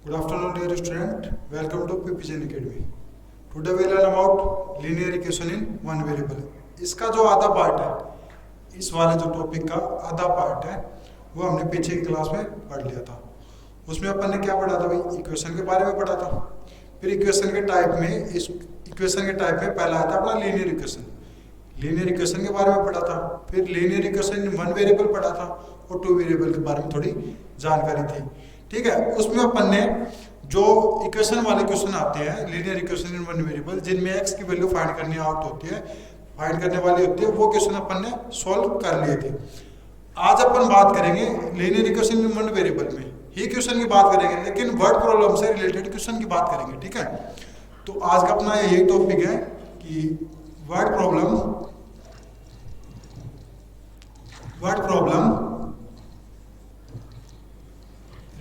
Good afternoon, dear student. Welcome to PPGN Academy. Today we learn about linear equation in one variable. इसका जो आधा part है, इस वाले जो टॉपिक का आधा पार्ट है, वो हमने पीछे की क्लास में पढ़ लिया था. उसमें अपन ने क्या पढ़ा था भाई? इक्वेशन के बारे में पढ़ा था. फिर इक्वेशन के टाइप में, इस इक्वेशन के टाइप में पहला आया था अपना लीनियर इक्वेशन. लीनियर इक्वेशन के बारे में पढ़ा था. फिर linear equation in one variable पढ़ा था और टू वेरिएबल के बारे में थोड़ी जानकारी थी. ठीक है. उसमें अपन ने जो इक्वेशन वाले क्वेश्चन आते हैं, linear equation in one variable, जिनमें x की वैल्यू फाइंड करनी आउट होती है, फाइंड करने वाली होती है, वो क्वेश्चन अपन ने सॉल्व कर लिए थे. आज अपन बात करेंगे linear equation in one variable में ही क्वेश्चन की बात करेंगे, लेकिन वर्ड प्रॉब्लम से रिलेटेड क्वेश्चन की बात करेंगे. ठीक है. तो आज का अपना यही टॉपिक है कि word problem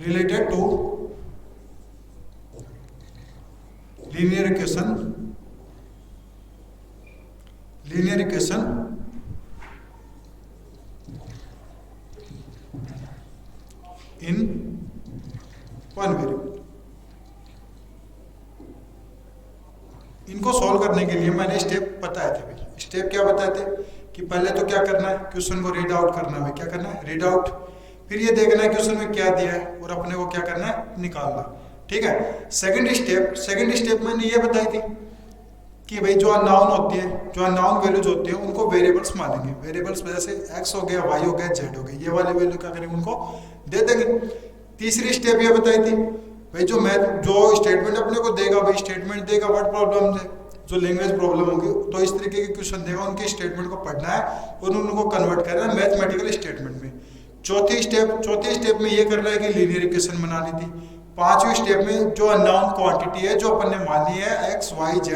related to linear equation in one variable. इनको सॉल्व करने के लिए मैंने स्टेप बताए थे भाई. स्टेप क्या बताए थे कि पहले तो क्या करना है, क्वेश्चन को रीड आउट करना है. क्या करना है? Read out. फिर ये देखना है क्वेश्चन में क्या दिया है और अपने को क्या करना है? निकालना. ठीक है. सेकंड स्टेप मैंने ये बताई थी कि भाई जो अननोन होती है, जो अननोन वैल्यूज होती है, उनको वेरिएबल्स मानेंगे. वेरिएबल्स जैसे x हो गया, y हो गया, z हो गया, ये वाले वैल्यू क्या करेंगे? उनको दे देंगे. तीसरी स्टेप ये बताई थी भाई जो स्टेटमेंट अपने को देगा, भाई स्टेटमेंट देगा वर्ड प्रॉब्लम से, जो लैंग्वेज प्रॉब्लम होगी तो इस तरीके के क्वेश्चन देगा, उनके स्टेटमेंट को पढ़ना है और उनको कन्वर्ट करना है मैथमेटिकल स्टेटमेंट में. चौथी स्टेप में ये कर रहा है कि लीनियर इक्वेशन बनानी थी. पांचवी स्टेप में जो अननोन क्वांटिटी है, जो अपन ने मानी है x, y, z,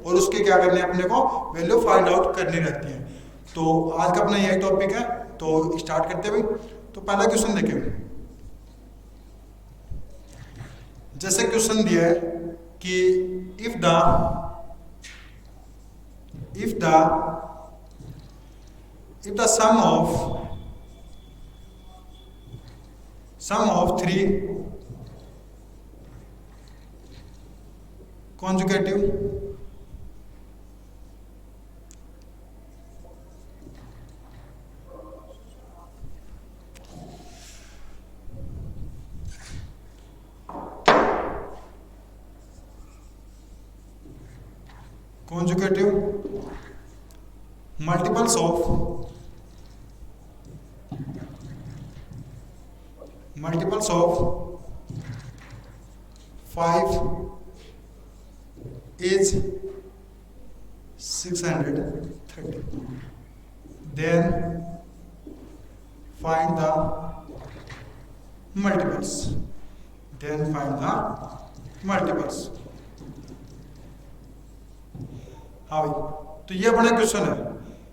और उसके क्या करने अपने को वैल्यू फाइंड आउट करनी रहती है. तो आज का अपना यही टॉपिक है. तो स्टार्ट करते भाई. तो पहला क्वेश्चन देखें. जैसे क्वेश्चन दिया है कि if the sum of three consecutive multiples of 5 is 630. Then find the multiples. हाँ भाई. तो ये बड़ा क्वेश्चन है.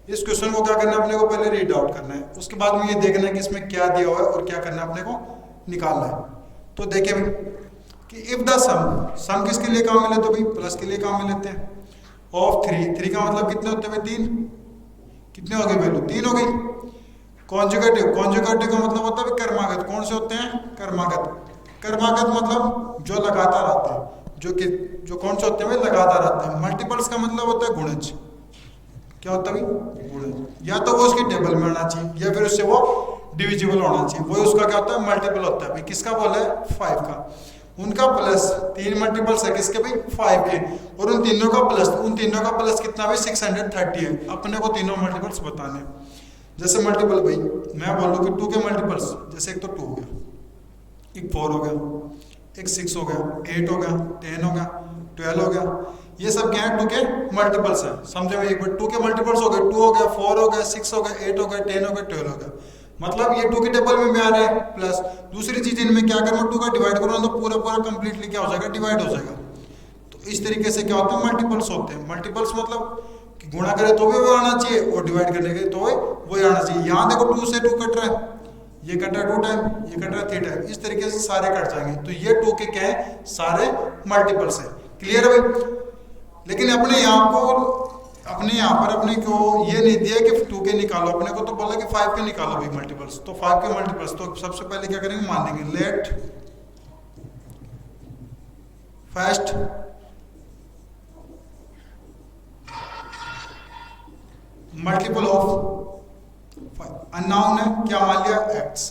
इस क्वेश्चन को क्या करना है अपने को? पहले रीड आउट करना है. उसके बाद में ये देखना है कि इसमें क्या दिया हुआ है और क्या करना है अपने को निकालना है. तो देखिए भाई कि इफ द सम किसके लिए काम में लेते हो भाई? प्लस के लिए काम में लेते हैं. ऑफ 3 का मतलब कितने होते हैं भाई? 3. कितने हो गए वैल्यू? 3 हो गई. कॉन्जुगेटिव का मतलब होता है कर्मागत. कौन से होते हैं? कर्मागत मतलब जो लगातार आते हैं, जो कौन से होते हैं भाई? लगातार आते हैं. मल्टीपल्स का मतलब होता है गुणज. क्या होता है भाई? गुणज. या तो वो उसकी टेबल में आना चाहिए या फिर उससे वो डिविजिबल होना चाहिए. वो उसका क्या होता है? मल्टीपल होता है भाई. किसका बोला है? 5 का. उनका प्लस 3 मल्टीपल्स है किसके भाई? 5 के. और उन तीनों का प्लस कितना भाई? 630 है. अपने को तीनों मल्टीपल्स बताने. जैसे मल्टीपल भाई मैं बोलूँ कि 2 के मल्टीपल्स, जैसे एक तो 2 हो गया, एक 4 हो गया, एक 6 हो गया, 8 हो गया, 10 हो गया, 12 हो गया. ये सब क्या है? 2 के मल्टीपल्स है. समझे भाई? एक बार 2 के मल्टीपल्स हो गए. 2 हो गया, 4 हो गया, 6 हो गया, 8 हो गया, 10 हो गया, 12 हो गया. मतलब ये 2 की टेबल में आ रहा है. प्लस दूसरी चीज इनमें क्या करूँ? 2 का डिवाइड करूँ तो पूरा कंप्लीटली क्या हो जाएगा? डिवाइड हो जाएगा. तो इस तरीके से क्या होता है? मल्टीपल्स होते हैं. मल्टीपल्स मतलब कि गुणा करे तो भी वो आना चाहिए और डिवाइड करने के तो वो आना चाहिए. यहाँ देखो 2 से 2 कट रहा है, ये कट रहा है 2 टाइम, ये कट रहा है 3 टाइम. इस तरीके से सारे कट जाएंगे. तो ये 2 के क्या है? सारे मल्टीपल्स है. क्लियर है भाई? लेकिन अपने यहाँ पर अपने को ये नहीं दिया कि 2 के निकालो. अपने को तो बोला कि 5 के निकालो भाई मल्टीपल्स. तो 5 के मल्टीपल्स तो सबसे पहले क्या करेंगे? मान लेंगे let first multiple of unknown है, क्या मान लिया x।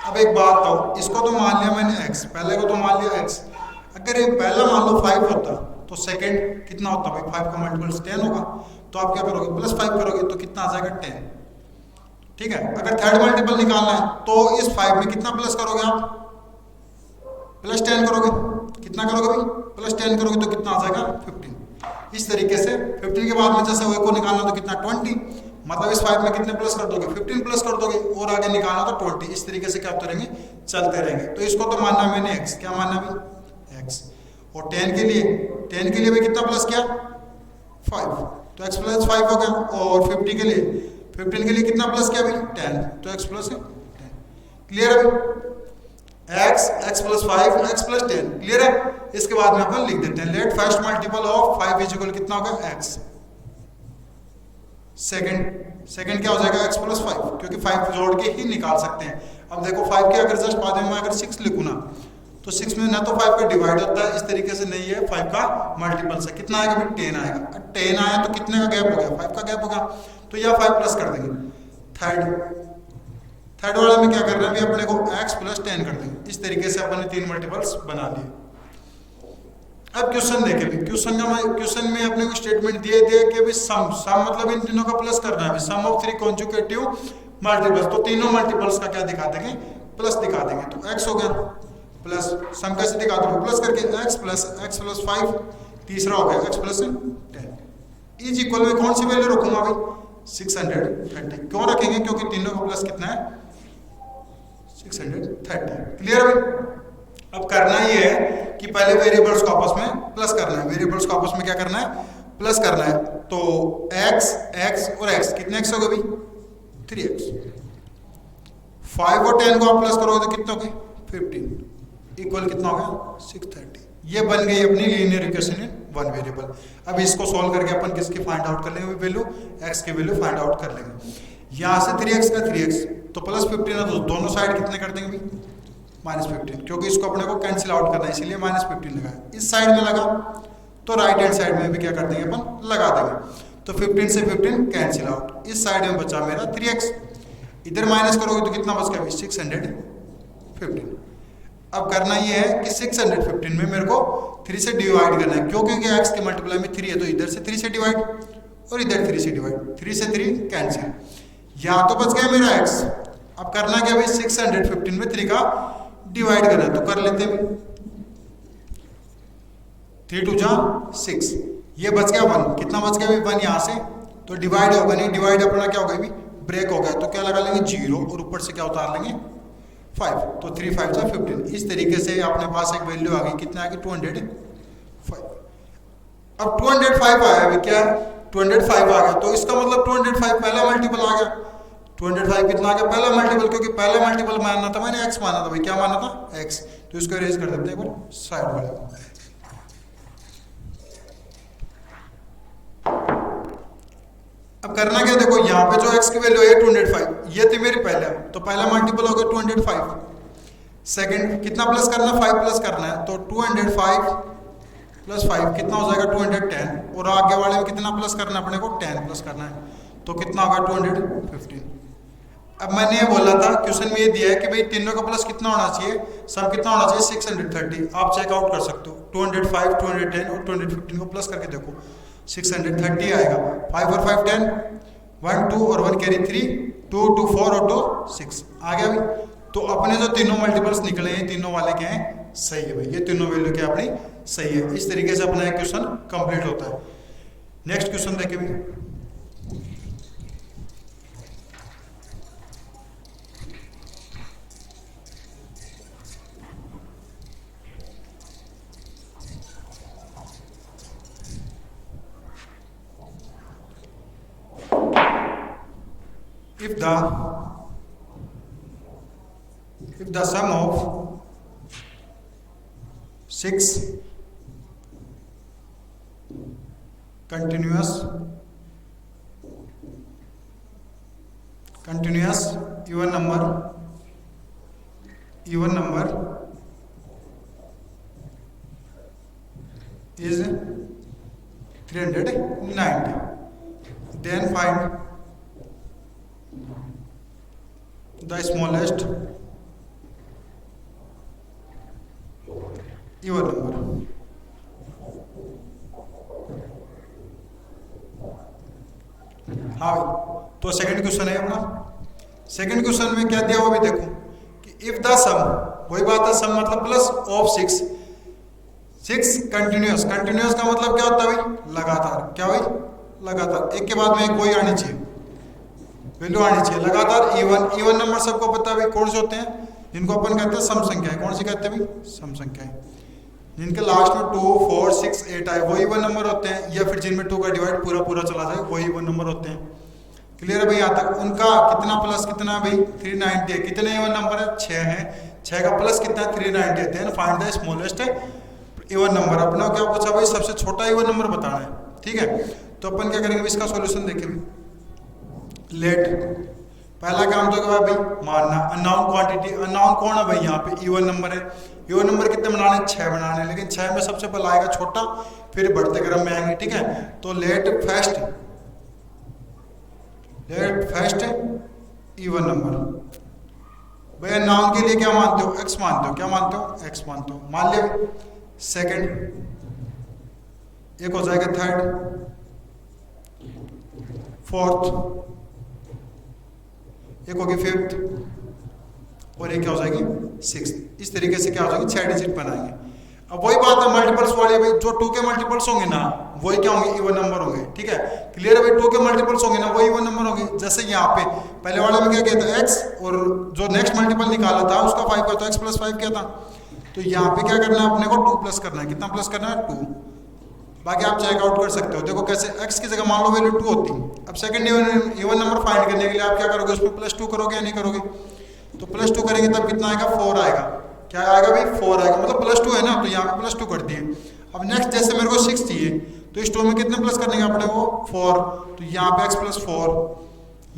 अब एक बात बताओ, इसको तो मान लिया मैंने x, पहले को तो मान लिया x। अगर ये पहला मान लो 5 होता तो सेकंड कितना होता भाई, 5 का मल्टीपल 10 होगा, तो आप क्या करोगे प्लस 5 करोगे तो कितना आ जाएगा 10। ठीक है, अगर थर्ड मल्टीपल निकालना है तो इस 5 में कितना प्लस करोगे आप, प्लस 10 करोगे। कितना करोगे भाई, प्लस 10 करोगे तो कितना आ जाएगा 15। इस तरीके से 15 के बाद में जैसे वो को निकालना तो कितना 20, मतलब इस 5 में कितने प्लस कर दोगे 15 प्लस कर दोगे, और आगे निकालना तो 20। इस तरीके से क्या होते रहेंगे, चलते रहेंगे। तो इसको तो मानना मैंने x, क्या मानना भाई x। और 10 के लिए भी कितना प्लस किया 5, तो x प्लस 5 हो गया। और 15 के लिए कितना प्लस किया भाई 10, तो x प्लस 10। क्लियर है भाई, x plus 5 x plus 10। Clear है। इसके बाद में अपन लिख देते हैं let first multiple of 5 is equal कितना होगा x। सेकंड क्या हो जाएगा x प्लस 5, क्योंकि 5 जोड़ के ही निकाल सकते हैं। अब देखो 5 के अगर जस्ट बाद में अगर 6 लिखूं ना, तो 6 में ना तो 5 का डिवाइड होता है, इस तरीके से नहीं है, 5 का मल्टीपल से कितना आएगा भाई 10 आएगा। 10 आया तो कितने का गैप हो गया 5 का गैप हो गया, तो यह 5 प्लस कर देंगे। थर्ड वाले में क्या कर रहे हैं अभी अपने को x प्लस 10 कर देंगे। इस तरीके से अपन ने 3 मल्टीपल्स बना लिए। अब क्वेश्चन देखें, क्वेश्चन में अपने को स्टेटमेंट दिए कि अभी सम मतलब इन तीनों का प्लस करना है। सम ऑफ 3 कॉन्जुगेटिव मल्टीपल्स, तो तीनों मल्टीपल्स का क्या दिखा देंगे, प्लस दिखा देंगे। तो x हो गया प्लस, सम कैसे दिखा दो प्लस करके x प्लस 5, तीसरा हो गया x प्लस 10 इज इक्वल में कौन सी वैल्यू रखूंगा भाई 630। क्यों रखेंगे, क्योंकि तीनों का प्लस कितना है 630। क्लियर भाई। अब करना ये है कि पहले वेरिएबल्स को आपस में प्लस करना है, वेरिएबल्स को आपस में क्या करना है प्लस करना है। तो x और x कितने x हो गए भाई 3x। 5 और 10 को आप प्लस करोगे तो कितना हो गए 15 इक्वल कितना हो गया 630। ये बन गई अपनी linear equation in one variable. अब इसको सॉल्व करके अपन किसकी फाइंड आउट कर लेंगे वैल्यू, x की वैल्यू फाइंड आउट कर लेंगे। यहाँ से 3x का 3x तो प्लस 15 है, तो दोनों साइड कितने कर देंगे भाई -15, क्योंकि इसको अपने को कैंसिल आउट करना है इसीलिए -15 लगा। इस साइड में लगा तो राइट हैंड साइड में भी क्या कर देंगे अपन लगा देंगे। तो 15 से 15 कैंसिल आउट, इस साइड में बचा मेरा 3x, इधर माइनस करोगे तो कितना बच गया 615। अब करना ये है कि 615 में मेरे को 3 से डिवाइड करना है, क्योंकि x के मल्टीप्लाई में 3 है तो इधर से 3 से डिवाइड और इधर 3 से डिवाइड, 3 से 3 कैंसिल, यहाँ तो बच गया मेरा x। अब करना क्या भाई 615 में 3 का डिवाइड करना है, तो कर लेते हैं 3 2 जा 6, ये बच गया 1। कितना बच गया भाई 1 यहाँ से, तो डिवाइड होगा नहीं, डिवाइड अपना क्या होगा भाई ब्रेक हो गया, तो क्या लगा लेंगे 0 और ऊपर से क्या उतार लेंगे 5, तो 3 5 जा 15। इस तरीके से अपने पास एक वैल्यू आ गई, कितना आ गई 205। अब 205 आया अभी, क्या 205 आ गया, तो इसका मतलब 205 पहला मल्टीपल आ गया। 205 कितना आ गया पहला मल्टीपल, क्योंकि पहला मल्टीपल मानना था मैंने x माना था भाई, क्या माना था x, तो इसको इरेज कर देते हैं एक बार साइड वाले को। अब करना क्या देखो, यहाँ पे जो x की वैल्यू है 205, ये थी मेरी पहले, तो पहला मल्टीपल हो गया 205। सेकंड कितना प्लस करना है 5 प्लस करना है, तो 205 प्लस 5 कितना हो जाएगा 210, और आगे वाले में कितना प्लस करना है अपने को 10 प्लस करना है, तो कितना होगा 215। अब मैंने ये बोला था क्वेश्चन में ये दिया है कि भाई तीनों का प्लस कितना होना चाहिए, सम कितना होना चाहिए 630। आप चेक आउट कर सकते हो 205 210 और 215 को प्लस करके देखो 630 आएगा। 5 और 5 10, 1 2 और 1 कैरी 3, 2 2 4 और 2 6 आ गया भाई। तो अपने जो तीनों मल्टीपल्स निकले हैं तीनों वाले क्या हैं सही है भाई, ये तीनों वैल्यू क्या अपनी सही है। इस तरीके से अपना एक क्वेश्चन कंप्लीट होता है। नेक्स्ट क्वेश्चन देखें भाई, if the sum of 6 continuous even number is 390. Then find the smallest even number. हाँ भाई, तो सेकंड क्वेश्चन है अपना। सेकंड क्वेश्चन में क्या दिया हुआ भी देखो कि इफ द सम, वही बात है, सम मतलब प्लस ऑफ 6 कंटिन्यूअस। कंटिन्यूअस का मतलब क्या होता है भाई? लगातार। क्या भाई? लगातार, एक के बाद में एक वही आनी चाहिए, वैल्यू आनी चाहिए लगातार। इवन नंबर सबको पता है भाई कौन से होते हैं? जिनको अपन कहते हैं सम संख्या है। कौन सी कहते हैं भाई? सम संख्या है। जिनके लास्ट में 2, 4, 6, 8 आए वो इवन नंबर होते हैं, या फिर जिनमें 2 का डिवाइड पूरा चला जाए वही इवन नंबर होते हैं। क्लियर है भाई यहाँ तक? उनका कितना प्लस कितना है भाई? 390 है। कितने इवन नंबर है? 6 है। 6 का प्लस कितना है? 390 है। Then find the smallest even number. अपना क्या पूछा भाई? सबसे छोटा इवन नंबर बताना है। ठीक है, तो अपन क्या करेंगे इसका सॉल्यूशन देखेंगे। लेट पहला काम तो क्या भाई? मानना। अननोन क्वांटिटी, अननोन कौन है भाई? यहाँ पे इवन नंबर है। इवन नंबर कितने बनाने? 6 बनाने, लेकिन 6 में सबसे पहले आएगा छोटा, फिर बढ़ते क्रम में आएंगे। ठीक है, तो लेट फर्स्ट इवन नंबर। भाई अननोन के लिए क्या मानते हो? x मानते हो। क्या मानते हो? x मानते हो। मान लिया। सेकंड एक हो जाएगा थर्ड, फोर्थ एक होगी फिफ्थ, और एक क्या हो जाएगी? सिक्स्थ। इस तरीके से क्या हो जाएगी? 6 डिजिट बनाएंगे। अब वही बात है मल्टीपल्स वाली भाई, जो 2 के मल्टीपल्स होंगे ना वही क्या होंगे? इवन नंबर होंगे। ठीक है, क्लियर है भाई? 2 के मल्टीपल्स होंगे ना वही इवन नंबर होंगे। जैसे यहाँ पे पहले वाले में क्या किया था? x, और जो नेक्स्ट मल्टीपल निकाला था उसका 5 का, तो x + 5 क्या था? तो यहाँ पे क्या करना है अपने को? 2 प्लस करना है। कितना प्लस करना है? 2। बाकी आप चेक आउट कर सकते हो। देखो कैसे, x की जगह मान लो वैल्यू 2 होती। अब सेकंड इवन नंबर फाइंड करने के लिए आप क्या करोगे? उसमें +2 करोगे या नहीं करोगे? तो +2 करेंगे तब कितना आएगा? 4 आएगा। क्या आएगा भाई? 4 आएगा। मतलब +2 है ना, तो यहाँ पे +2 कर दिए। अब नेक्स्ट जैसे मेरे को 6 चाहिए, तो इस 2 में कितने प्लस करने अपने को? 4। तो यहाँ पे x + 4,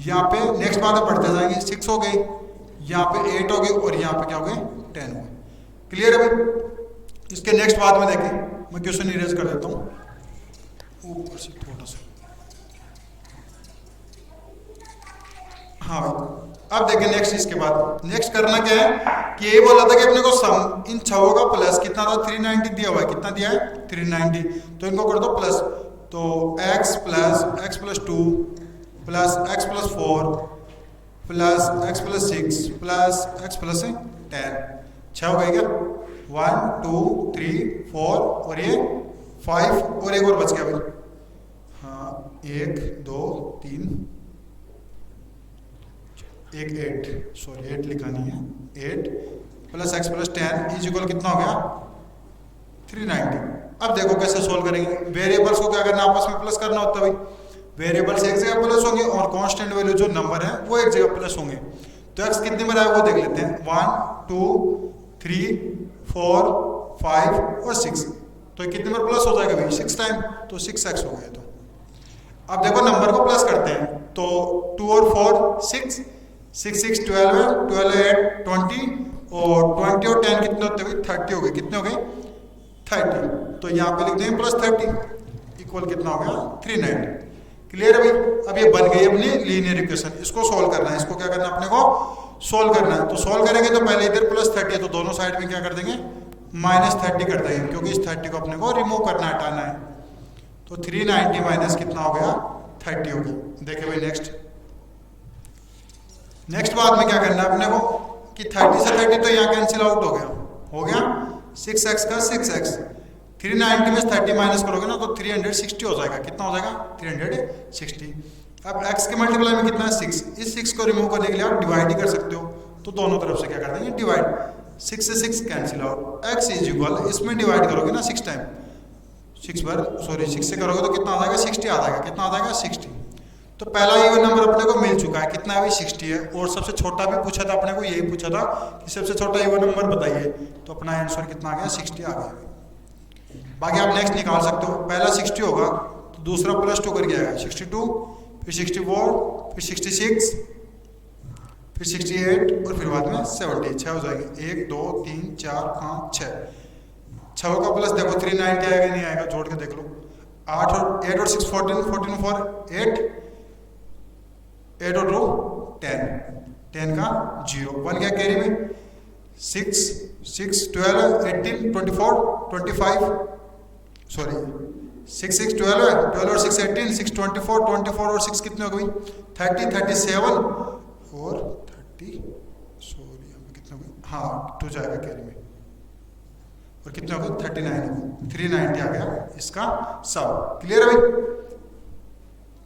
यहाँ पे नेक्स्ट बात बढ़ते जाएंगे। 6 हो गई, यहाँ पे 8 हो गई, और यहाँ पे क्या हो गए? 10 हो गए। क्लियर है भाई? इसके नेक्स्ट बात में देखें, मैं क्वेश्चन इरेज कर देता हूँ ऊपर से थोड़ा सा। हाँ भाई, अब देखें नेक्स्ट। इसके बाद नेक्स्ट करना क्या है कि ये बोला था कि अपने को सम इन 6 का प्लस कितना था? 390 दिया हुआ है। कितना दिया है? 390। तो इनको कर दो प्लस। तो x + 2 plus x + 4 plus x + 6 plus x + 10। 6 हो गए क्या? 1, 2, 3, 4, और ये 5, और एक और बच गया भाई। हाँ, 1, 2, 3, 8 लिखा नहीं है। 8 प्लस x + 10 इक्वल कितना हो गया? 390। अब देखो कैसे सोल्व करेंगे। वेरिएबल्स को क्या करना? आपस में प्लस करना होता है भाई। वेरिएबल्स एक जगह प्लस होंगे और कांस्टेंट वैल्यू जो नंबर है वो एक जगह प्लस होंगे। तो x कितने में आया वो देख लेते हैं। 1, 2, 3, 4, 5 और 6। तो कितने में प्लस हो जाएगा भाई? 6 टाइम, तो 6x हो गया। तो अब देखो नंबर को प्लस करते हैं, तो 2 और 4 6, 6, 6, 12 है, 12, 8, 20, और 20 और 10 कितने होते हैं? 30 हो गए। कितने हो गए? 30। तो यहाँ पे लिख देंगे +30 इक्वल कितना हो गया? 390। क्लियर है भाई? अब ये बन गई अपनी लीनियर इक्वेशन। इसको सोल्व करना है। इसको क्या करना है अपने को? सोल्व करना है। तो सोल्व करेंगे तो पहले इधर +30 है, तो दोनों साइड में क्या कर देंगे? -30 कर देंगे, क्योंकि इस 30 को अपने को रिमूव करना है, हटाना है। तो 390 माइनस कितना हो गया? 30 हो गया। देखिए भाई नेक्स्ट बात में क्या करना है अपने को कि 30 से 30 तो यहाँ कैंसिल आउट हो गया 6x का 6x। 390 में 30 माइनस करोगे ना तो 360 हो जाएगा। कितना हो जाएगा? 360। अब x के मल्टीप्लाई में कितना है? 6। इस 6 को रिमूव करने के लिए आप डिवाइड ही कर सकते हो, तो दोनों तरफ से क्या कर देंगे? डिवाइड। 6 से 6 कैंसिल आउट। x इक्वल इसमें डिवाइड करोगे ना 6 टाइम, 6 से करोगे तो कितना आ जाएगा? 60 आ जाएगा। कितना आ जाएगा? 60। तो पहला इवन नंबर अपने को मिल चुका है। कितना है भाई? 60 है। और सबसे छोटा भी पूछा था अपने को, यही पूछा था कि सबसे छोटा इवन नंबर बताइए, तो अपना आंसर कितना आ गया? 60 आ गया। बाकी आप नेक्स्ट निकाल सकते हो। पहला 60 होगा तो दूसरा +2 करके आएगा 62, फिर 64, फिर 66, फिर 68, और फिर बाद में 70। 6 हो जाएगी। 1, 2, 3, 4, 5, 6। छः का प्लस देखो 390 आएगा नहीं आएगा, जोड़ के देख लो। 8 और 6 14, 14 4 8, 8 और 2 10, 10 का 0, 1 क्या कैरी में 6 6 12 18 24 25, सॉरी 6 6 12 है, 12 और 6 18, 6 24, 24 और 6 कितने हो गई 30, 37 और 30, सॉरी यहाँ पे कितने हो गई, हाँ 2 जाएगा कैरी में, और कितने हो गए 39 हो गए, 390 आ गया इसका सब। क्लियर है भाई।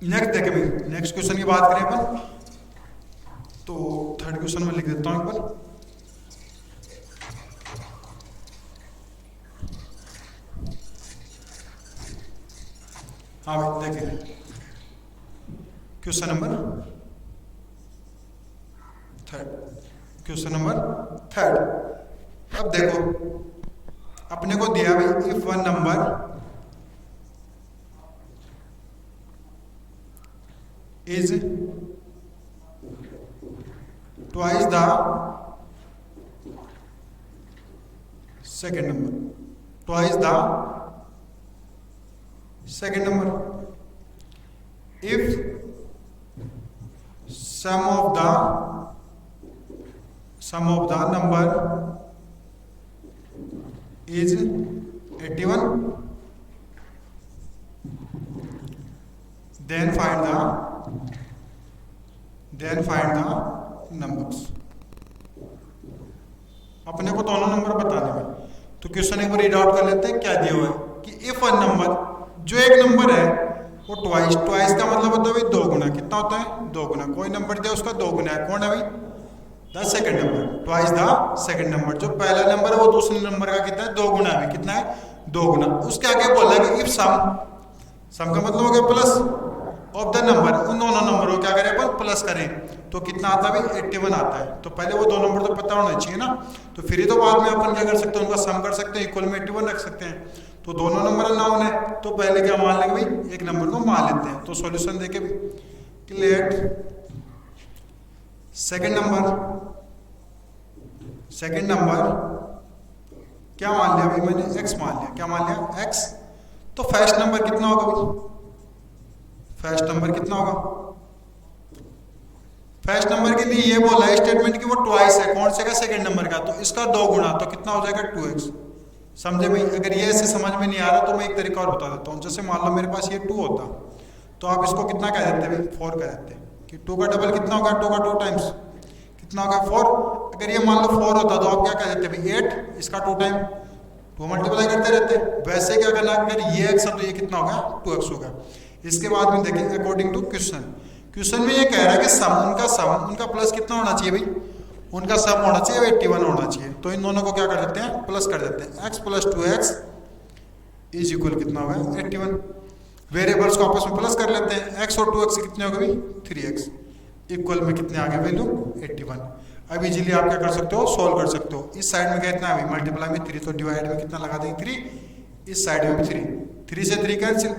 नेक्स्ट देखें भाई, नेक्स्ट क्वेश्चन की बात करें अपन, तो थर्ड क्वेश्चन में लिख देता हूँ एक बार। हाँ भाई देखिए question number third, question number third. अब देखो अपने को दिया भाई if one number is twice the second number, twice the second number, if sum of the number is 81, then find the numbers। अपने को दोनों नंबर बताने में, तो क्वेश्चन एक बार रीड आउट कर लेते हैं। क्या दिया हुआ है कि इफ वन नंबर, जो एक नंबर है वो ट्वाइस, ट्वाइस का मतलब होता है भाई 2 गुना, कितना होता है 2 गुना, कोई नंबर दिया उसका 2 गुना है, कौन है भाई the second number, twice the second number. जो पहला नंबर है वो दूसरे नंबर का कितना है 2 गुना है, कितना है 2 गुना। उसके आगे बोला है कि इफ सम का मतलब हो गया प्लस ऑफ द नंबर, उन दोनों नंबर को क्या करें अपन प्लस करें, तो कितना आता है भाई 81 आता है। तो पहले वो 2 नंबर तो पता होना चाहिए ना, तो फिर ही तो बाद में अपन क्या कर सकते हैं उनका सम कर सकते हैं, इक्वल में 81 रख सकते हैं। तो दोनों नंबर नाउन है, तो पहले क्या मान लेंगे भाई एक नंबर को मान लेते हैं। तो सॉल्यूशन देके कि लेट सेकंड नंबर क्या मान लिया भाई मैंने x मान लिया, क्या मान लिया x। तो फर्स्ट नंबर कितना होगा भाई, फर्स्ट नंबर कितना होगा, फर्स्ट नंबर के लिए ये बोला है स्टेटमेंट कि वो ट्वाइस है, कौन से का सेकंड नंबर का, तो इसका 2 गुना, तो कितना हो जाएगा 2x। समझे भाई। अगर ये ऐसे समझ में नहीं आ रहा तो मैं एक तरीका और बता देता हूँ। जैसे मान लो मेरे पास ये 2 होता, तो आप इसको कितना कह देते भाई 4 कह देते कि 2 का डबल कितना होगा, 2 का 2 टाइम्स कितना होगा 4। अगर ये मान लो 4 होता तो आप क्या कह देते भाई 8, इसका 2 टाइम 2 मल्टीप्लाई करते रहते। वैसे क्या करना, अगर ये x है तो ये कितना होगा 2x होगा। इसके बाद में देखिए अकॉर्डिंग टू क्वेश्चन में ये कह रहा है कि सम उनका प्लस कितना होना चाहिए भाई, उनका सम होना चाहिए 81 होना चाहिए। तो इन दोनों को क्या कर देते हैं प्लस कर देते हैं, x + 2x इज इक्वल कितना होगा 81। वेरिएबल्स को आपस में प्लस कर लेते हैं, x और 2x कितने हो गए 3x, इक्वल में कितने आ गए वैल्यू 81। अब इजीली आप क्या कर सकते हो सोल्व कर सकते हो। इस साइड में कितना है भाई मल्टीप्लाई में 3, तो डिवाइड में कितना लगा देंगे 3, इस साइड में भी 3 से 3 कैंसिल,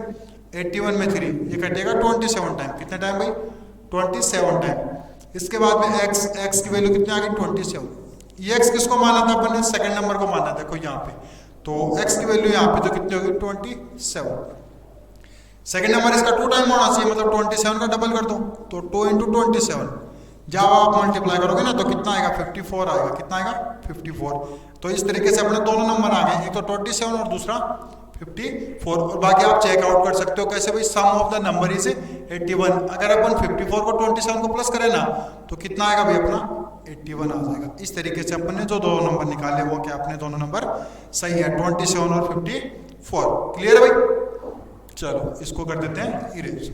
81 में 3 ये कटेगा 27 टाइम, कितना टाइम भाई 27 टाइम। इसके बाद में x की वैल्यू कितनी आ गई 27। ये x किसको माना था अपन ने, सेकंड नंबर को माना, देखो यहाँ पे, तो x की वैल्यू यहाँ पे तो कितनी होगी 27। सेकंड नंबर इसका 2 टाइम होना चाहिए, मतलब 27 का डबल कर दो, तो 2 × 27 जब आप मल्टीप्लाई करोगे ना तो कितना आएगा 54 आएगा, कितना आएगा 54। तो इस तरीके से अपने दोनों नंबर आ गए, एक तो 27 और दूसरा 54। और बाकी आप चेकआउट कर सकते हो कैसे भाई, सम ऑफ द नंबर इज 81। अगर अपन 54 को 27 को प्लस करें ना तो कितना आएगा भाई अपना 81 आ जाएगा। इस तरीके से अपन ने जो 2 नंबर निकाले वो क्या अपने दोनों नंबर सही है 27 और 54। क्लियर है भाई। चलो इसको कर देते हैं इरेज।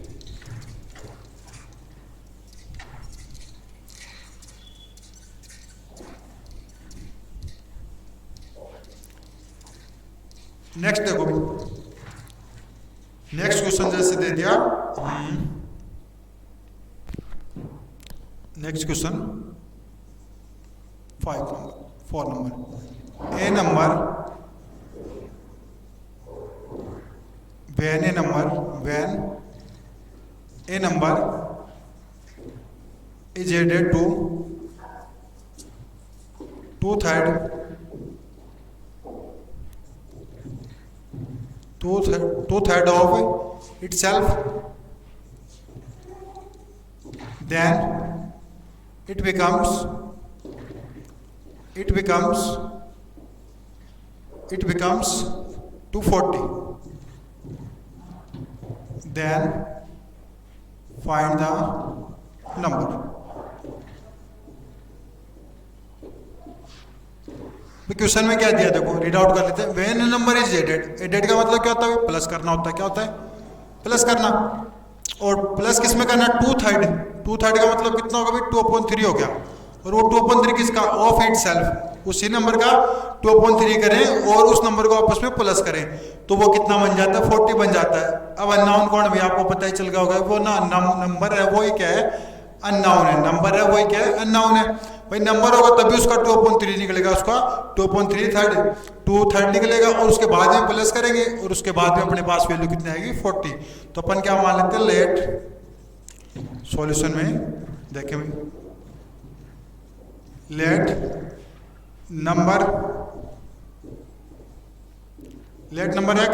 नेक्स्ट देखो भी, नेक्स्ट क्वेश्चन जैसे दे दिया, next question 4 number, A number when a number is added to 2/3 two third of itself, then it becomes 240. Then find the number. Question में क्या दिया देखो, रीड आउट कर लेते हैं। When number is added, added का मतलब क्या होता है, प्लस करना होता है। क्या होता है, प्लस करना। और प्लस किस में करना, टू थर्ड का मतलब कितना होगा भाई, 2/3 हो गया। और वो 2/3 किसका, ऑफ इट सेल्फ, उसी नंबर का 2/3 करें और उस नंबर को आपस में प्लस करें तो वो कितना बन जाता है, 40 बन जाता है। अब अननाउन कौन भी आपको पता ही चल गया होगा, वो ना नंबर है वो ही क्या है, अननाउन है। नंबर है वही क्या है, अननाउन है। भाई नंबर होगा तभी उसका 2/3 निकलेगा, उसका 2 थर्ड निकलेगा और उसके बाद में प्लस करेंगे और उसके बाद में अपने पास वैल्यू कितनी आएगी, 40। तो अपन क्या मान लेते हैं, लेट सॉल्यूशन में देखें भाई, लेट नंबर x।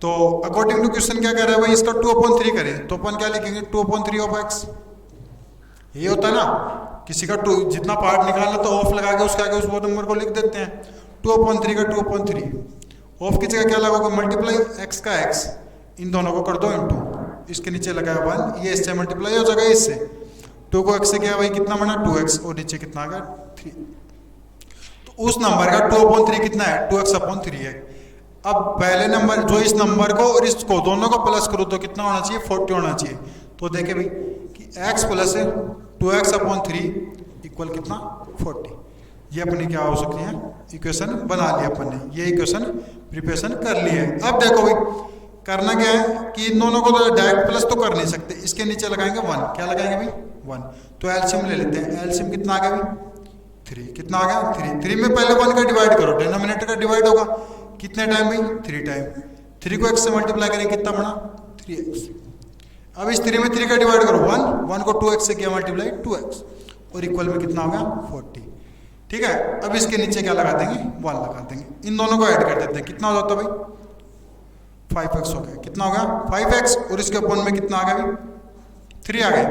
तो अकॉर्डिंग टू क्वेश्चन क्या कह रहा है भाई, इसका 2/3 करें तो अपन क्या लिखेंगे, 2/3 ऑफ x। ये होता है ना, किसी का जितना पार्ट निकालना तो ऑफ लगा के उसके आगे उस वो नंबर को लिख देते हैं। 2/3 का 2/3 ऑफ की जगह क्या लगाओगे, मल्टीप्लाई x का x, इन दोनों को कर दो इंटू, इसके नीचे लगाया 1, ये इससे मल्टीप्लाई हो जाएगा इससे। 2 को x से क्या भाई कितना बना, 2x, और नीचे कितना आ गया, 3। तो उस नंबर का 2/3 कितना है, 2x/3 है। अब पहले नंबर जो इस नंबर को और इसको दोनों को प्लस करो तो कितना होना चाहिए, 40 होना चाहिए। तो देखे भाई कि x प्लस 2x/3 इक्वल कितना, 40। ये अपनी क्या हो सकती है, इक्वेशन बना लिया अपन ने, ये इक्वेशन प्रिपरेशन कर ली है। अब देखो भाई करना क्या है कि इन दोनों को तो डायरेक्ट प्लस तो कर नहीं सकते, इसके नीचे लगाएंगे 1। क्या लगाएंगे भाई, 1। तो एलसीएम ले लेते हैं, एलसीएम कितना आ गया भाई, 3। कितना आ गया, 3। 3 में पहले 1 का डिवाइड करो, डिनोमिनेटर का डिवाइड होगा कितने टाइम भाई, 3 टाइम। 3 को x से मल्टीप्लाई करें कितना बना, 3x। अब इस 3 में 3 का डिवाइड करो 1 को 2x से किया मल्टीप्लाई, 2x, और इक्वल में कितना हो गया, 40। ठीक है, अब इसके नीचे क्या लगा देंगे, 1 लगा देंगे। इन दोनों को ऐड कर देते हैं, कितना हो जाता है भाई, 5x हो गया। कितना हो गया, 5x, और इसके अपन में कितना आ गया भाई, 3 आ गया,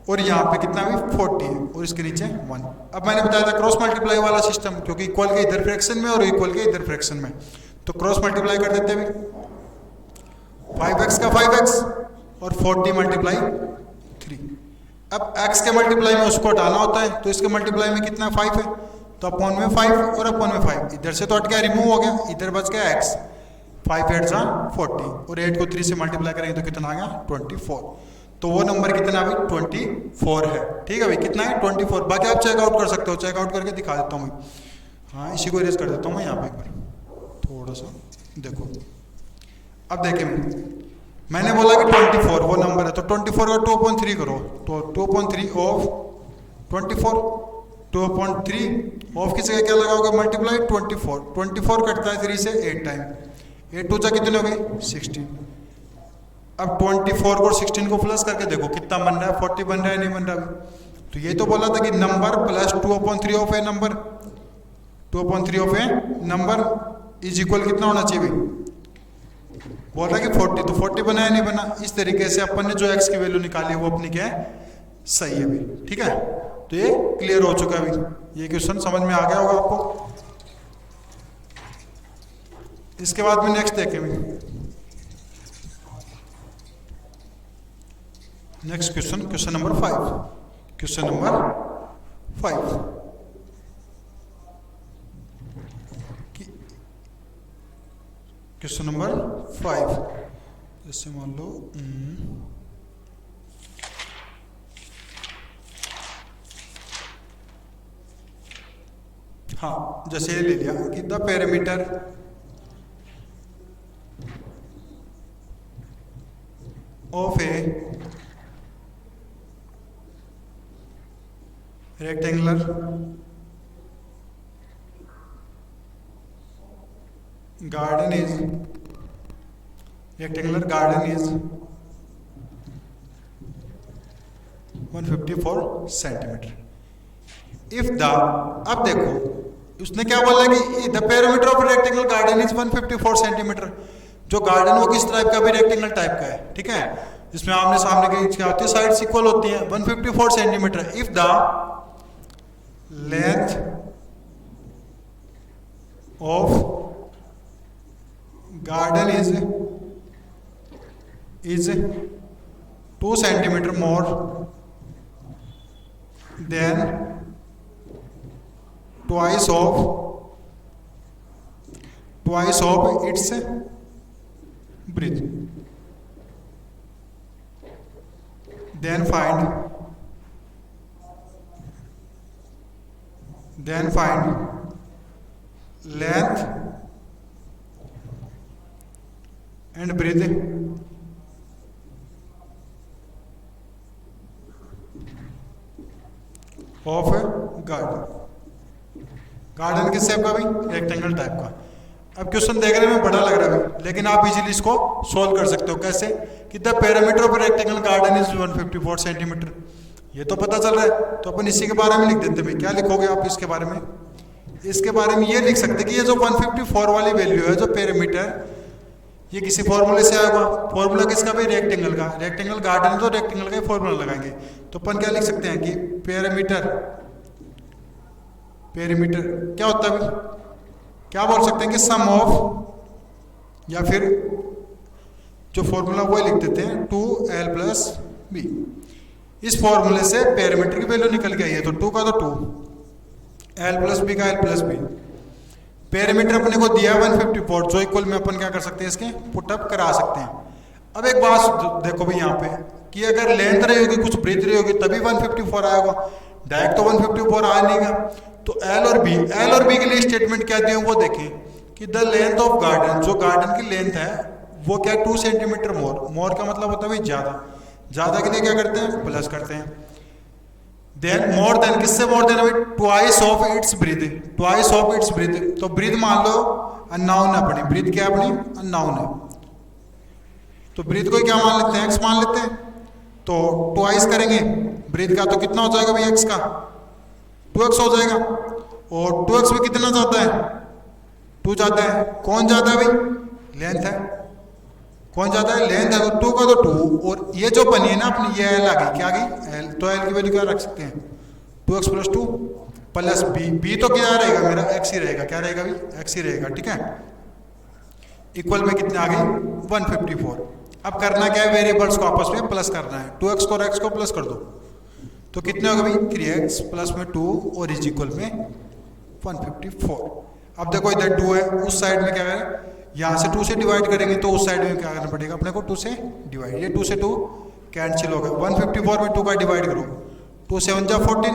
और यहाँ पे कितना भी 40 है, और इसके नीचे 1। अब मैंने बताया था क्रॉस मल्टीप्लाई वाला सिस्टम, क्योंकि इक्वल के इधर फ्रैक्शन में और इक्वल के इधर फ्रैक्शन में, तो क्रॉस मल्टीप्लाई कर देते हैं भाई, 5x का 5x और 40 मल्टीप्लाई 3। अब x के मल्टीप्लाई में उसको हटाना होता है, तो इसके मल्टीप्लाई में कितना 5 है, तो अपॉन में 5 और अपॉन में 5, इधर से तो हट गया, रिमूव हो गया, इधर बच गया x। 5 8 जा 40, और 8 को 3 से मल्टीप्लाई करेंगे तो कितना आ गया, 24। तो वो नंबर कितना है भाई, 24 है। ठीक है भाई, कितना है, 24। बाकी आप चेकआउट कर सकते हो, चेकआउट करके दिखा देता हूँ भाई। हाँ, इसी को इरेज कर देता हूँ मैं यहाँ पे एक बार, थोड़ा सा देखो। अब देखें मैंने बोला कि 24 वो नंबर है, तो 24 का 2/3 करो, तो 2/3 ऑफ 24, 2/3 ऑफ की जगह क्या लगाओगे, मल्टीप्लाई 24 कटता है 3 से 8 टाइम, 8 2 जा कितने हो गए, 16। अब 24 को 16 को प्लस करके देखो कितना बन रहा है, 40 बन रहा है, नहीं बन रहा है। तो ये तो बोला था कि number plus 2/3 of A number, 2/3 of A number is equal कितना होना चाहिए भाई, बोल रहा है कि 40, तो 40 बना है, नहीं बना। इस तरीके से अपन ने जो x की वैल्यू निकाली है वो अपनी क्या है, सही है भाई। ठीक है, तो ये क्लियर हो चुका है भाई, ये क्वेश्चन समझ में आ गया होगा आपको। इसके बाद में नेक्स्ट देखें भाई, next question, question number 5। Question number 5, question number 5, जैसे मान लो हाँ, जैसे ले लिया कि the parameter of A rectangular garden is 154 centimetre. If the, अब देखो उसने क्या बोला कि the parameter of rectangle garden is 154 centimetre. जो गार्डन वो किस टाइप का भी रेक्टेंगल टाइप का है, ठीक है, जिसमें आमने सामने की क्या होती है, साइड्स इक्वल होती हैं। 154 centimetre if the length of garden is 2 centimeter more than twice of its breadth, then find length and breadth of garden किस टाइप का भाई, रेक्टेंगल टाइप का। अब क्वेश्चन देखने में बड़ा लग रहा है भाई, लेकिन आप इजीली इसको सॉल्व कर सकते हो। कैसे कि the perimeter of rectangle garden is 154 centimetre, ये तो पता चल रहा है, तो अपन इसी के बारे में लिख देते भाई। क्या लिखोगे आप इसके बारे में? इसके बारे में ये लिख सकते कि ये जो 154 वाली वैल्यू है, जो पेरीमीटर, ये किसी फॉर्मूले से आएगा। फॉर्मूला किसका भाई? रेक्टेंगल का। रेक्टेंगल गार्डन है तो रेक्टेंगल का फॉर्मूला लगाएंगे। तो अपन क्या लिख सकते हैं कि पेरीमीटर क्या होता है भाई? क्या बोल सकते हैं कि सम ऑफ, या फिर जो फॉर्मूला वो लिख देते हैं 2l+b। इस फॉर्मूले से पेरीमीटर की वैल्यू निकल के आई है, तो 2 का तो 2, l+b का l+b। पेरीमीटर अपने को दिया 154, जो इक्वल में अपन क्या कर सकते हैं, इसके पुटअप करा सकते हैं। अब एक बात देखो भाई यहाँ पे कि अगर लेंथ रही होगी, कुछ ब्रीथ रही होगी, तभी 154 आएगा। डायरेक्ट तो 154 आ नहीं गया। तो एल और बी के लिए स्टेटमेंट क्या दिए वो देखें कि द लेंथ ऑफ गार्डन, जो गार्डन की लेंथ है वो क्या, 2 सेंटीमीटर मोर का मतलब होता है भाई ज्यादा के लिए क्या करते हैं, प्लस करते हैं। देन मोर देन, किससे मोर देन भाई? Twice of its breath. तो ब्रीथ मान लो अननाउन है अपनी, ब्रीथ क्या अपनी अननाउन है, तो ब्रीथ को क्या मान लेते हैं, एक्स मान लेते हैं। तो ट्वाइस करेंगे ब्रीथ का, तो कितना हो जाएगा भाई एक्स का? 2x हो जाएगा। और 2x में कितना जाता है? 2 जाता है। कौन जाता है भाई? लेंथ है। कौन जाता है? लेंथ है। तो 2 का तो 2, और ये जो बनी है ना अपनी, ये एल आ गई, क्या आ गई? एल। तो एल की वैल्यू क्या रख सकते हैं? 2x + 2 प्लस बी तो क्या रहेगा मेरा? एक्स ही रहेगा। क्या रहेगा भाई? एक्स ही रहेगा, ठीक है। इक्वल में कितने आ गई? 154। अब करना क्या है, वेरिएबल्स को आपस में प्लस करना है। 2x को और x को प्लस कर दो, तो कितने होगा भाई? 3x प्लस में 2 और इज इक्वल में 154। अब देखो इधर 2 है, उस साइड में क्या करें, यहाँ से 2 से डिवाइड करेंगे, तो उस साइड में क्या करना पड़ेगा अपने को? 2 से डिवाइड। ये 2 से 2 कैंसिल होगा। 154 में 2 का डिवाइड करो, 2 7 जा 14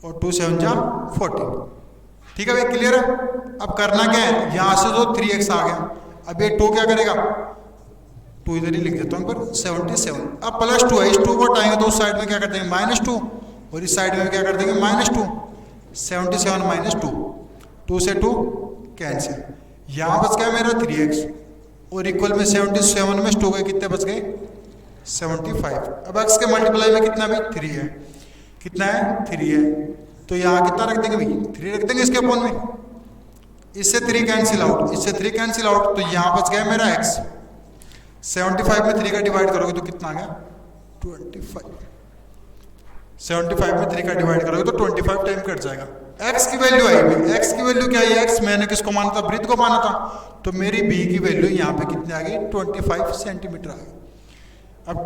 और 2 7 जा 14। ठीक है भाई, क्लियर है। अब करना क्या है, यहाँ से जो 3x आ गया, अब ये 2 क्या करेगा? 2 इधर ही लिख देता हूँ पर 77। अब +2 है, इस 2 को हटाएंगे तो उस साइड में क्या कर देंगे? -2, और इस साइड में क्या कर देंगे? -2। 77 - 2, 2 से 2 कैंसिल। यहाँ बच गया मेरा 3x, और इक्वल में 77 में 2 गए, कितने बच गए? 75। अब x के मल्टीप्लाई में कितना भी? 3 है। कितना है? 3 है। तो यहाँ कितना रख देंगे भाई? 3 रख देंगे इसके अपॉन में। इससे 3 कैंसिल आउट, इससे 3 कैंसिल आउट, तो यहाँ बच गया मेरा x। 75 में 3 का डिवाइड करोगे तो कितना आ गया? 25। 75 में 3 का डिवाइड करोगे तो 25 टाइम कट जाएगा। x की वैल्यू आई भाई, x की वैल्यू क्या है? x मैंने किसको माना था? ब्रीथ को माना था। तो मेरी b की वैल्यू यहाँ पे कितनी आ गई? 25 सेंटीमीटर आ गई। अब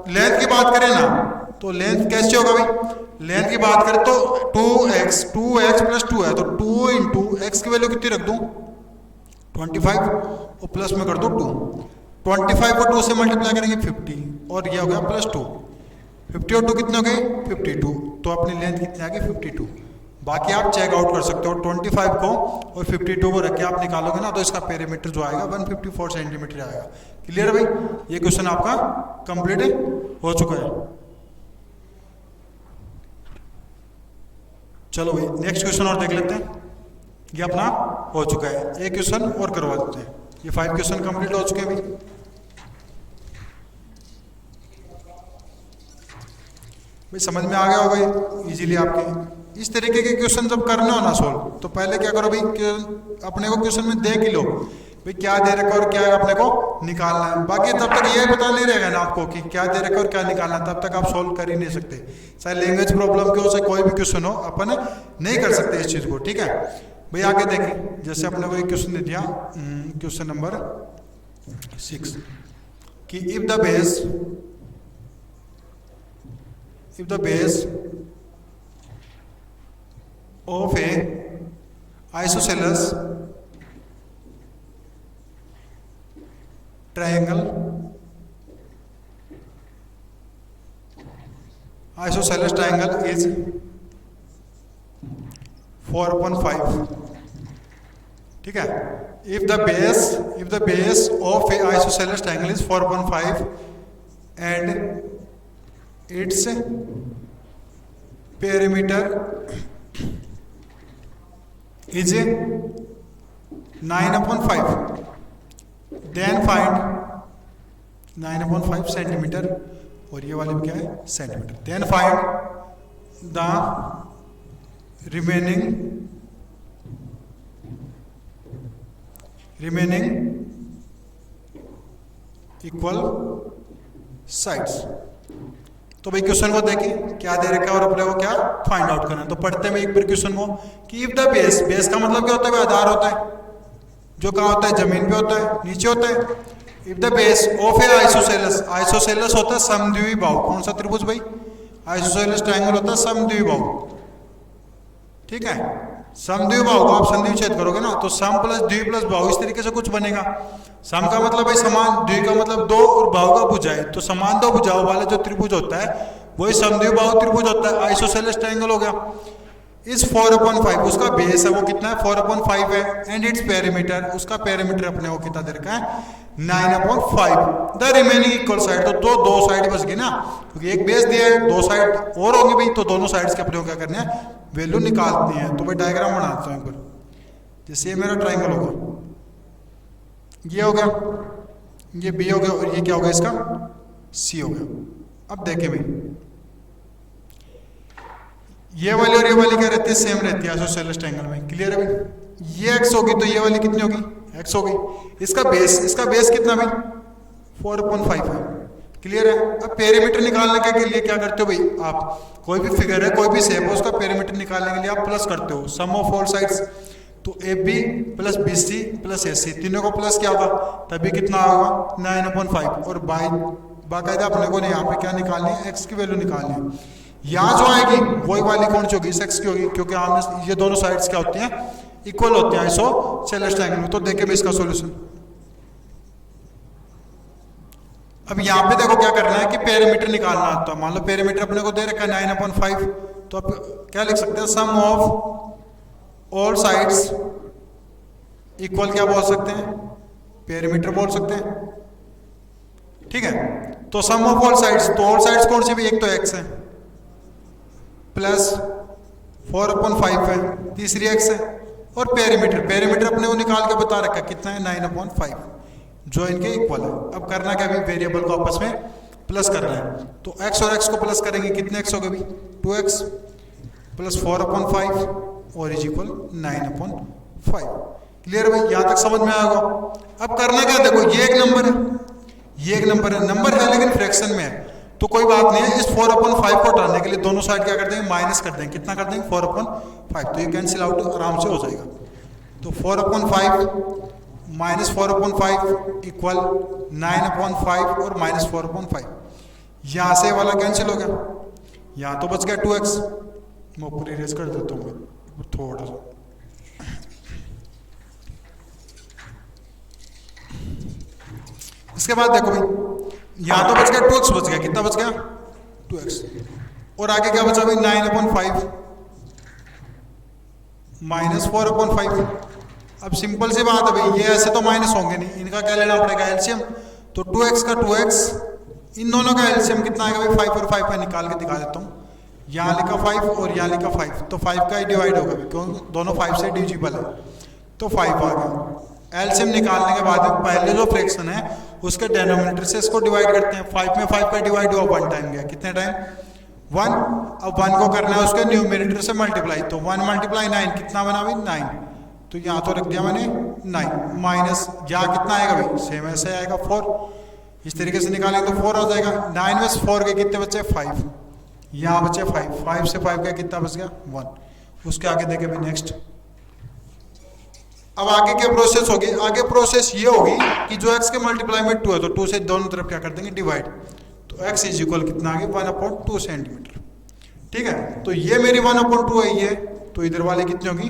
लेंथ की बात करें ना, तो लेंथ कैसे होगा भाई? लेंथ की बात करें तो 2x + 2 है, तो 2 × x की वैल्यू कितनी रख दूं? 25, और प्लस में कर दो 2। 25 को 2 से मल्टीप्लाई करेंगे 50, और यह हो गया +2। 50 और 2 कितने हो गए? 52। तो अपनी लेंथ कितनी आ गई? 52। बाकी आप चेक आउट कर सकते हो। 25 को और 52 को रख के आप निकालोगे ना, तो इसका पेरीमीटर जो आएगा 154 सेंटीमीटर आएगा। क्लियर है भाई? ये क्वेश्चन आपका कंप्लीट हो चुका है। चलो भाई नेक्स्ट क्वेश्चन और देख लेते हैं। ये अपना हो चुका है, एक क्वेश्चन और करवा देते हैं। ये 5 क्वेश्चन कंप्लीट हो चुके हैं भाई। समझ में आ गया होगा इजीली आपके। इस तरीके के क्वेश्चन जब करने हो ना सोल्व, तो पहले क्या करो भाई, अपने को क्वेश्चन में देख ही लो भाई क्या दे रखा और क्या अपने को निकालना है। बाकी तब तक ये पता नहीं रहेगा ना आपको कि क्या दे रखा और क्या निकालना है, तब तक आप सोल्व कर ही नहीं सकते। चाहे लैंग्वेज प्रॉब्लम की हो, चाहे कोई भी क्वेश्चन हो, अपन नहीं कर सकते इस चीज को। ठीक है भाई, आगे देखें। जैसे अपने को एक क्वेश्चन दे दिया, क्वेश्चन नंबर 6 कि if the base of A isosceles triangle is 4/5। ठीक है, if the base of a isosceles triangle is 4/5 and its perimeter is 9/5, then find 9/5 centimetre, और ये वाले भी क्या है centimetre. then find the remaining equal sides. तो भाई क्वेश्चन को देखिए क्या दे रखा है और अपने को क्या फाइंड आउट करना है। तो पढ़ते हैं एक बार क्वेश्चन को कि इफ द बेस का मतलब क्या होता है, आधार होता है जो कहाँ होता है, जमीन पे होता है, नीचे होता है। If the base of A isosceles होता है समद्विबाहु बाहु। कौन सा त्रिभुज भाई, आइसोसेलेस ट्रायंगल होता है समद्विबाहु। ठीक है, समद्विबाहु को आप संधि छेद करोगे ना तो सम प्लस द्वि प्लस बाहु इस तरीके से कुछ बनेगा। सम का मतलब भाई समान, द्वि का मतलब दो, और बाहु का भुजाएं। तो समान दो भुजाओं वाला जो त्रिभुज होता है वही समद्विबाहु त्रिभुज होता है, आइसोसेलेस ट्रायंगल हो गया। इस 4/5 उसका बेस है वो कितना है 4/5 है, एंड इट्स पेरीमीटर, उसका पेरीमीटर अपने को कितना दे रखा है 9/5। द रिमेनिंग इक्वल साइड, तो दो साइड बच गई ना, क्योंकि एक बेस दिया है, दो साइड और होंगे भाई, तो दोनों साइड्स के अपने को क्या करने हैं वैल्यू निकालनी है। तो भाई डायग्राम बनाता हूं एक बार। जैसे ये मेरा ट्रायंगल होगा, ये हो गया, ये बी हो गया, और ये क्या हो गया इसका सी हो गया। अब देखें भाई ये वाली और ये वाली क्या रहती है, सेम रहती है आइसोसेलेस ट्रायंगल में। क्लियर है भाई, ये एक्स होगी तो ये वाली कितनी होगी एक्स होगी। इसका बेस कितना भाई 4/5 है। क्लियर है। अब पेरीमीटर निकालने के लिए क्या करते हो भाई, आप कोई भी फिगर है, कोई भी शेप है, उसका पेरीमीटर निकालने के लिए आप प्लस करते हो, सम ऑफ ऑल साइड्स। तो A B plus B C plus A C, तीनों को प्लस क्या होगा तभी कितना होगा 9/5। और बाकायदा अपने को यहाँ पे क्या निकालनी है, एक्स की वैल्यू निकालनी है। यहाँ जो आएगी वही वाली कौन सी होगी, इस एक्स की होगी, क्योंकि हमने ये दोनों साइड्स क्या होती हैं इक्वल होती हैं आइसोसेलेस ट्रायंगल में। तो देखें भी इसका सॉल्यूशन। अब यहाँ पे देखो क्या करना है कि पेरीमीटर निकालना है। तो मान लो पेरीमीटर अपने को दे रखा है 9/5, तो आप क्या लिख सकते हैं सम ऑफ ऑल साइड्स इक्वल क्या बोल सकते हैं पेरीमीटर बोल सकते हैं। ठीक है, तो सम ऑफ ऑल साइड्स, तो ऑल साइड्स कौन सी भी, एक तो एक्स है प्लस 4/5 है, तीसरी एक्स है, और पेरीमीटर अपने को निकाल के बता रखा है कितना है 9/5, जो इनके इक्वल है। अब करना क्या भी, वेरिएबल को आपस में प्लस करना है। तो x और x को प्लस करेंगे, कितने x हो गए भी 2x प्लस 4/5 और इज इक्वल 9/5। क्लियर भाई, यहां तक समझ में आएगा। अब करना क्या, देखो ये एक नंबर है, ये एक नंबर है लेकिन फ्रैक्शन में है, तो कोई बात नहीं है। इस 4/5 को हटाने के लिए दोनों साइड क्या कर देंगे माइनस कर देंगे। कितना कर देंगे 4/5, तो ये कैंसिल आउट आराम से हो जाएगा। तो 4/5 माइनस 4/5 इक्वल 9/5 और माइनस 4/5, यहां से वाला कैंसिल हो गया, यहां तो बच गया 2x। मैं ऊपर इरेज कर देता हूँ थोड़ा सा। इसके बाद देखो भाई यहां तो बच गया 2x, बच गया कितना बच गया 2x, और आगे क्या बचा भाई 9/5 माइनस 4/5। अब सिंपल सी बात है भाई, ये ऐसे तो माइनस होंगे नहीं, इनका क्या लेना पड़ेगा एलसीएम। तो 2x का 2x, इन दोनों का एलसीएम कितना आएगा भाई 5 और 5 में निकाल के दिखा देता हूँ। यहाँ लिखा 5 और यहाँ लिखा 5, तो 5 का ही डिवाइड होगा क्योंकि दोनों 5 से डिविजिबल है, तो 5 आ गया। एलसीएम निकालने के बाद पहले जो फ्रैक्शन है उसके डिनोमिनेटर से इसको डिवाइड करते हैं। 5 में 5 का डिवाइड हुआ 1 टाइम गया, कितने टाइम 1। अब 1 को करना है उसके न्यूमरेटर से मल्टीप्लाई, तो 1 × 9 कितना बना भाई 9, तो यहाँ तो रख दिया मैंने 9 माइनस यहाँ कितना आएगा भाई, सेम ऐसे आएगा 4। इस तरीके से निकालेंगे तो 4 हो जाएगा। 9 में 4 के कितने बचे 5, यहाँ बचे 5, 5 से 5 का कितना बच गया 1। उसके आगे देखें भाई नेक्स्ट। अब आगे क्या प्रोसेस होगी, आगे प्रोसेस ये होगी कि जो x के मल्टीप्लाई में 2 है तो 2 से दोनों तरफ क्या कर देंगे डिवाइड, तो x इज इक्वल कितना आ गया 1/2 सेंटीमीटर। ठीक है, तो ये मेरी 1/2 है ये, तो इधर वाले कितनी होगी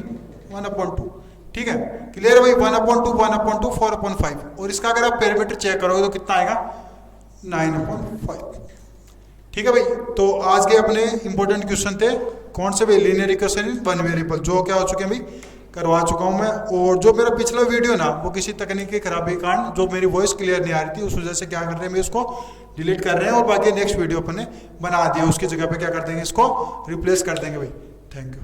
1/2। ठीक है, क्लियर है भाई, 1/2 1/2 4/5। और इसका अगर आप पेरीमीटर चेक करोगे तो कितना आएगा 9/5। ठीक है भाई, तो आज के अपने इंपॉर्टेंट क्वेश्चन थे कौन से भाई, linear equation in one variable, जो क्या हो चुके हैं भाई करवा चुका हूं मैं। और जो मेरा पिछला वीडियो ना वो किसी तकनीकी खराबी के कारण जो मेरी वॉइस क्लियर नहीं आ रही थी, उस वजह से क्या कर रहे हैं मैं इसको डिलीट कर रहे हैं और बाकी नेक्स्ट वीडियो अपने बना दिया, उसकी जगह पे क्या कर देंगे इसको रिप्लेस कर देंगे भाई। Thank you.